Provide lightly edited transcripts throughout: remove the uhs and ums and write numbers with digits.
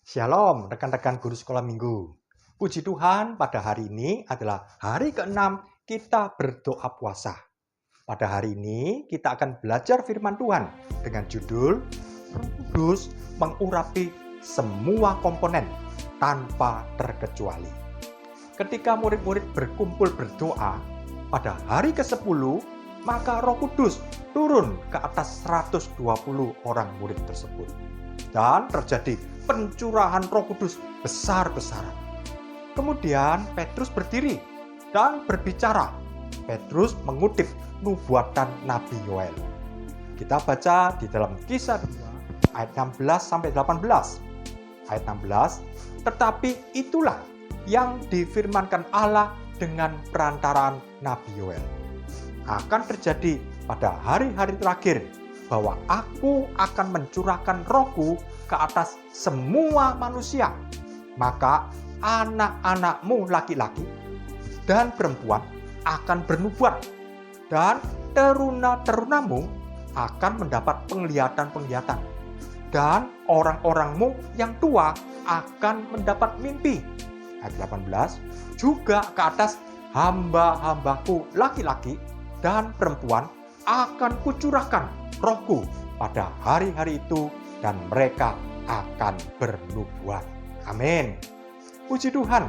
Shalom rekan-rekan guru sekolah minggu. Puji Tuhan, pada hari ini adalah hari ke-6 kita berdoa puasa. Pada hari ini kita akan belajar firman Tuhan dengan judul Roh Kudus mengurapi semua komponen tanpa terkecuali. Ketika murid-murid berkumpul berdoa pada hari ke-10, maka Roh Kudus turun ke atas 120 orang murid tersebut. Dan terjadi pencurahan Roh Kudus besar-besaran. Kemudian Petrus berdiri dan berbicara. Petrus mengutip nubuatan Nabi Yoel. Kita baca di dalam Kisah 2 ayat 16 sampai 18. Ayat 16, tetapi itulah yang difirmankan Allah dengan perantaraan Nabi Yoel. Akan terjadi pada hari-hari terakhir bahwa aku akan mencurahkan rohku ke atas semua manusia. Maka anak-anakmu laki-laki dan perempuan akan bernubuat, dan teruna-terunamu akan mendapat penglihatan-penglihatan, dan orang-orangmu yang tua akan mendapat mimpi. Ayat 18, juga ke atas hamba-hambaku laki-laki dan perempuan akan kucurahkan rohku pada hari-hari itu, dan mereka akan bernubuat. Amin. Puji Tuhan.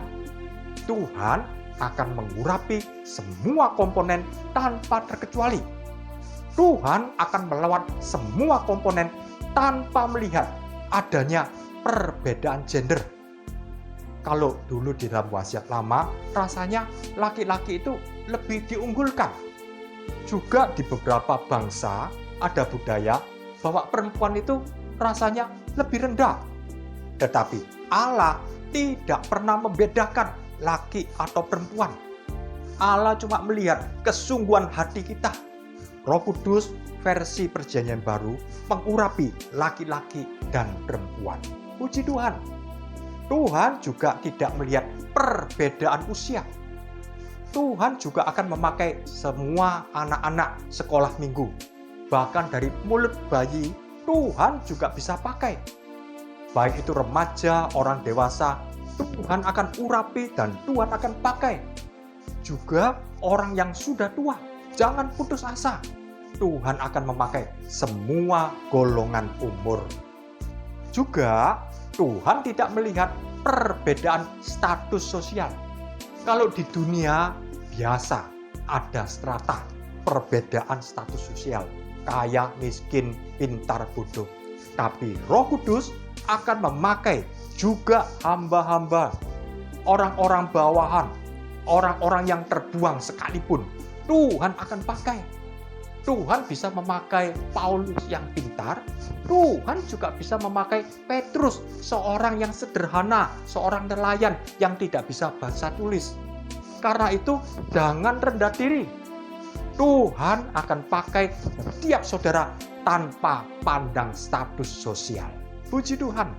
Tuhan akan mengurapi semua komponen tanpa terkecuali. Tuhan akan melawat semua komponen tanpa melihat adanya perbedaan gender. Kalau dulu di dalam wasiat lama, rasanya laki-laki itu lebih diunggulkan. Juga di beberapa bangsa ada budaya bahwa perempuan itu rasanya lebih rendah. Tetapi Allah tidak pernah membedakan laki atau perempuan. Allah cuma melihat kesungguhan hati kita. Roh Kudus versi Perjanjian Baru mengurapi laki-laki dan perempuan. Puji Tuhan. Tuhan juga tidak melihat perbedaan usia. Tuhan juga akan memakai semua anak-anak sekolah minggu. Bahkan dari mulut bayi, Tuhan juga bisa pakai. Baik itu remaja, orang dewasa, Tuhan akan urapi dan Tuhan akan pakai. Juga orang yang sudah tua, jangan putus asa. Tuhan akan memakai semua golongan umur. Juga Tuhan tidak melihat perbedaan status sosial. Kalau di dunia biasa ada strata, perbedaan status sosial, kaya, miskin, pintar, bodoh. Tapi Roh Kudus akan memakai juga hamba-hamba, orang-orang bawahan, orang-orang yang terbuang sekalipun. Tuhan akan pakai. Tuhan bisa memakai Paulus yang pintar. Tuhan juga bisa memakai Petrus, seorang yang sederhana, seorang nelayan yang tidak bisa baca tulis. Karena itu jangan rendah diri. Tuhan akan pakai setiap saudara tanpa pandang status sosial. Puji Tuhan.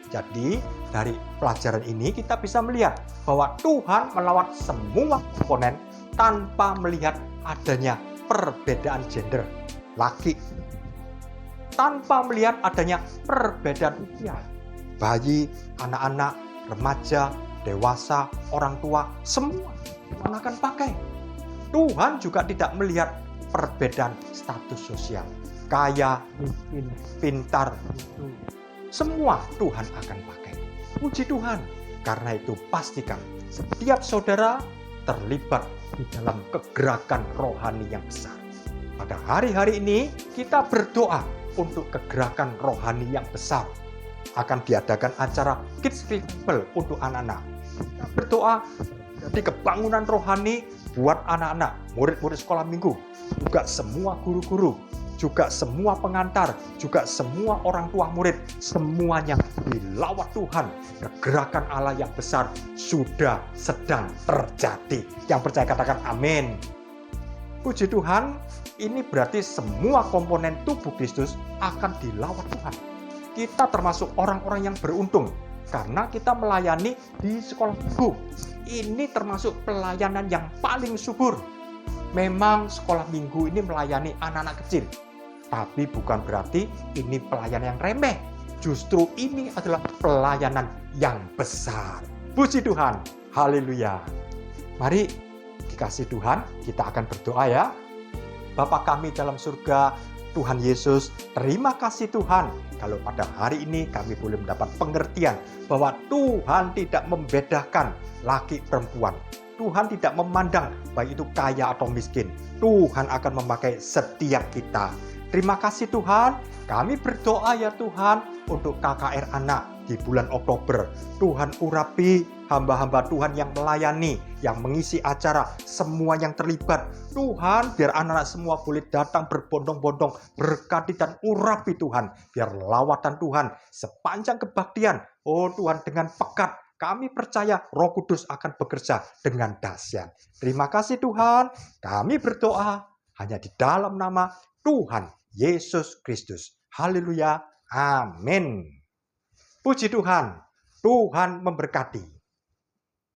Jadi dari pelajaran ini kita bisa melihat bahwa Tuhan melawat semua komponen tanpa melihat adanya perbedaan gender, laki, tanpa melihat adanya perbedaan usia, bayi, anak-anak, remaja, dewasa, orang tua, semua Tuhan akan pakai. Tuhan juga tidak melihat perbedaan status sosial, kaya, miskin, pintar, semua Tuhan akan pakai. Puji Tuhan. Karena itu pastikan setiap saudara terlibat di dalam kegerakan rohani yang besar. Pada hari-hari ini kita berdoa untuk kegerakan rohani yang besar. Akan diadakan acara Kids Revival untuk anak-anak. Kita berdoa di kebangunan rohani buat anak-anak, murid-murid sekolah minggu, juga semua guru-guru, juga semua pengantar, juga semua orang tua murid, semuanya dilawat Tuhan. Kegerakan Allah yang besar sudah sedang terjadi. Yang percaya katakan amin. Puji Tuhan, ini berarti semua komponen tubuh Kristus akan dilawat Tuhan. Kita termasuk orang-orang yang beruntung karena kita melayani di sekolah minggu. Ini termasuk pelayanan yang paling subur. Memang sekolah minggu ini melayani anak-anak kecil, tapi bukan berarti ini pelayanan yang remeh. Justru ini adalah pelayanan yang besar. Puji Tuhan. Haleluya. Mari dikasih Tuhan, kita akan berdoa ya. Bapa kami dalam surga, Tuhan Yesus, terima kasih Tuhan. Kalau pada hari ini kami boleh mendapat pengertian bahwa Tuhan tidak membedakan laki perempuan. Tuhan tidak memandang baik itu kaya atau miskin. Tuhan akan memakai setiap kita. Terima kasih Tuhan. Kami berdoa ya Tuhan untuk KKR Anak di bulan Oktober. Tuhan urapi hamba-hamba Tuhan yang melayani, yang mengisi acara, semua yang terlibat. Tuhan, biar anak-anak semua boleh datang berbondong-bondong, berkati dan urapi Tuhan. Biar lawatan Tuhan sepanjang kebaktian. Oh Tuhan, dengan pekat kami percaya Roh Kudus akan bekerja dengan dahsyat. Terima kasih Tuhan. Kami berdoa hanya di dalam nama Tuhan Yesus Kristus. Haleluya. Amin. Puji Tuhan. Tuhan memberkati.